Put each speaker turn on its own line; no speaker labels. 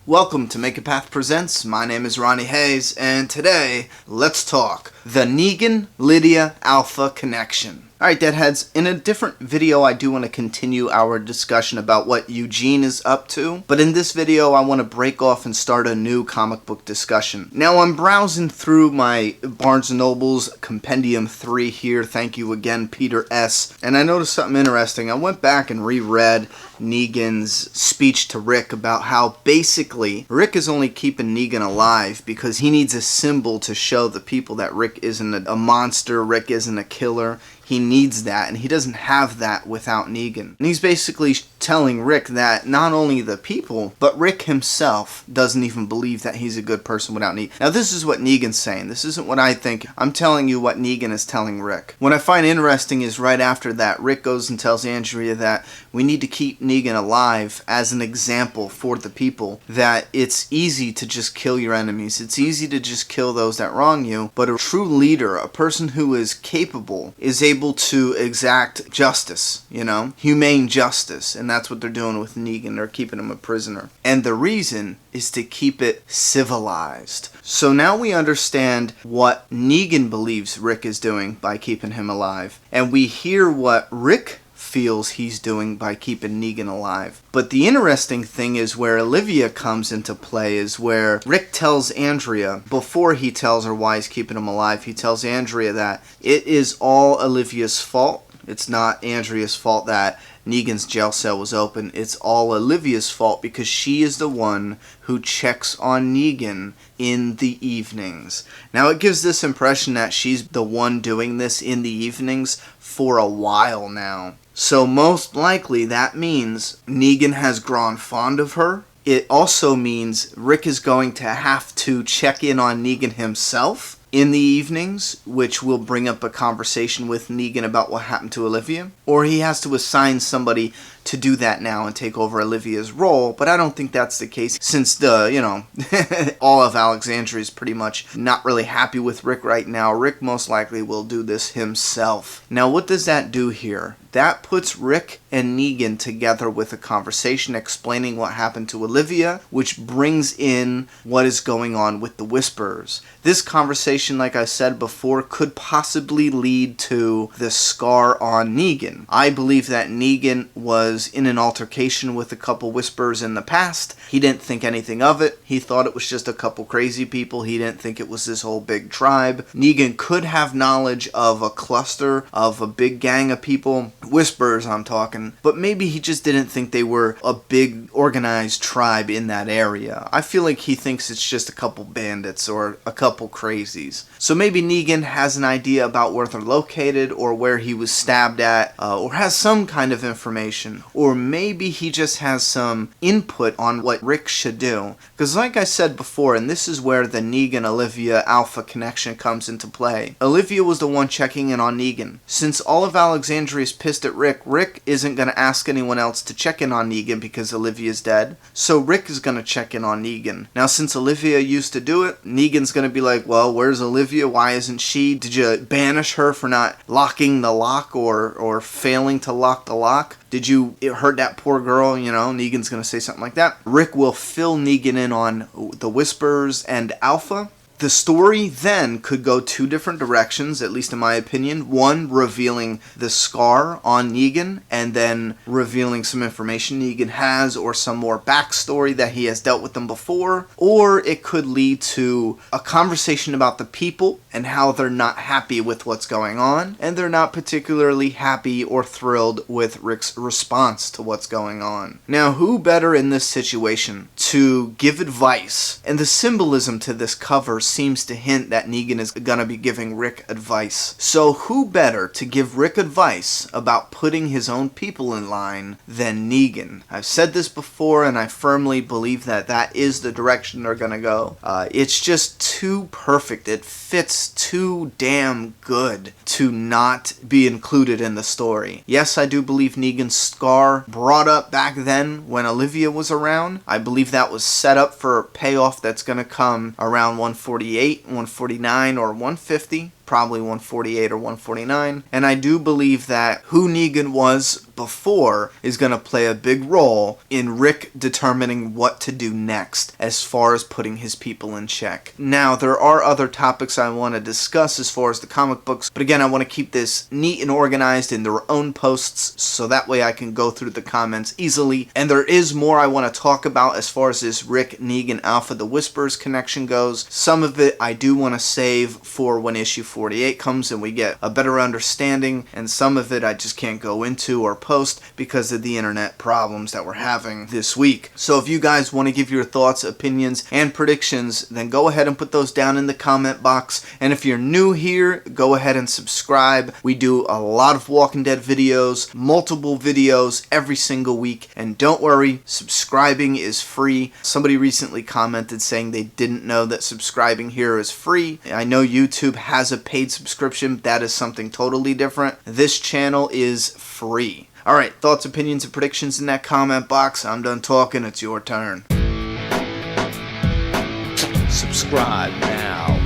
Welcome to Make a Path Presents. My name is Ronnie Hayes, and today, let's talk the Negan-Lydia Alpha connection. Alright, Deadheads, in a different video I do want to continue our discussion about what Eugene is up to, but in this video I want to break off and start a new comic book discussion. Now I'm browsing through my Barnes & Noble's Compendium 3 here, thank you again Peter S., and I noticed something interesting. I went back and reread Negan's speech to Rick about how basically Rick is only keeping Negan alive because he needs a symbol to show the people that Rick isn't a monster, Rick isn't a killer. He needs that, and he doesn't have that without Negan. And he's basically telling Rick that not only the people, but Rick himself doesn't even believe that he's a good person without Negan. Now this is what Negan's saying. This isn't what I think. I'm telling you what Negan is telling Rick. What I find interesting is right after that, Rick goes and tells Andrea that we need to keep Negan alive as an example for the people, that it's easy to just kill your enemies. It's easy to just kill those that wrong you, but a true leader, a person who is capable, is able to exact justice, humane justice, and that's what they're doing with Negan. They're keeping him a prisoner. And the reason is to keep it civilized. So now we understand what Negan believes Rick is doing by keeping him alive, and we hear what Rick feels he's doing by keeping Negan alive. But the interesting thing is where Olivia comes into play is where Rick tells Andrea, before he tells her why he's keeping him alive, he tells Andrea that it is all Olivia's fault. It's not Andrea's fault that Negan's jail cell was open. It's all Olivia's fault because she is the one who checks on Negan in the evenings. Now it gives this impression that she's the one doing this in the evenings for a while now. So most likely that means Negan has grown fond of her. It also means Rick is going to have to check in on Negan himself in the evenings, which will bring up a conversation with Negan about what happened to Olivia. Or he has to assign somebody to do that now and take over Olivia's role, but I don't think that's the case since all of Alexandria is pretty much not really happy with Rick right now. Rick most likely will do this himself. Now what does that do here? That puts Rick and Negan together with a conversation explaining what happened to Olivia, which brings in what is going on with the Whisperers. This conversation, like I said before, could possibly lead to the scar on Negan. I believe that Negan was in an altercation with a couple Whisperers in the past. He didn't think anything of it. He thought it was just a couple crazy people. He didn't think it was this whole big tribe. Negan could have knowledge of a cluster, of a big gang of people, Whisperers I'm talking, but maybe he just didn't think they were a big organized tribe in that area. I feel like he thinks it's just a couple bandits or a couple crazies. So maybe Negan has an idea about where they're located or where he was stabbed at, or has some kind of information. Or maybe he just has some input on what Rick should do. Because like I said before, and this is where the Negan-Olivia Alpha connection comes into play, Olivia was the one checking in on Negan. Since all of Alexandria is pissed at Rick, Rick isn't going to ask anyone else to check in on Negan because Olivia's dead. So Rick is going to check in on Negan. Now since Olivia used to do it, Negan's going to be like, well, where's Olivia? Why isn't she? Did you banish her for not locking the lock or failing to lock the lock? Did you hurt that poor girl? Negan's going to say something like that. Rick will fill Negan in on the Whisperers and Alpha. The story then could go two different directions, at least in my opinion. One, revealing the scar on Negan, and then revealing some information Negan has, or some more backstory that he has dealt with them before. Or it could lead to a conversation about the people and how they're not happy with what's going on, and they're not particularly happy or thrilled with Rick's response to what's going on. Now, who better in this situation to give advice? And the symbolism to this cover seems to hint that Negan is gonna be giving Rick advice. So who better to give Rick advice about putting his own people in line than Negan? I've said this before and I firmly believe that that is the direction they're gonna go. It's just too perfect. It fits too damn good to not be included in the story. Yes, I do believe Negan's scar brought up back then when Olivia was around. I believe that was set up for a payoff that's gonna come around 148, 149, or 150. probably 148 or 149. And I do believe that who Negan was before is going to play a big role in Rick determining what to do next as far as putting his people in check. Now, there are other topics I want to discuss as far as the comic books, but again, I want to keep this neat and organized in their own posts so that way I can go through the comments easily. And there is more I want to talk about as far as this Rick, Negan, Alpha the Whisperers connection goes. Some of it I do want to save for when issue 48 comes and we get a better understanding, and some of it I just can't go into or post because of the internet problems that we're having this week. So if you guys want to give your thoughts, opinions, and predictions, then go ahead and put those down in the comment box. And if you're new here, go ahead and subscribe. We do a lot of Walking Dead videos, multiple videos every single week, and don't worry, subscribing is free. Somebody recently commented saying they didn't know that subscribing here is free. I know YouTube has a paid subscription. That is something totally different. This channel is free. Alright, thoughts, opinions, and predictions in that comment box. I'm done talking. It's your turn. Subscribe now.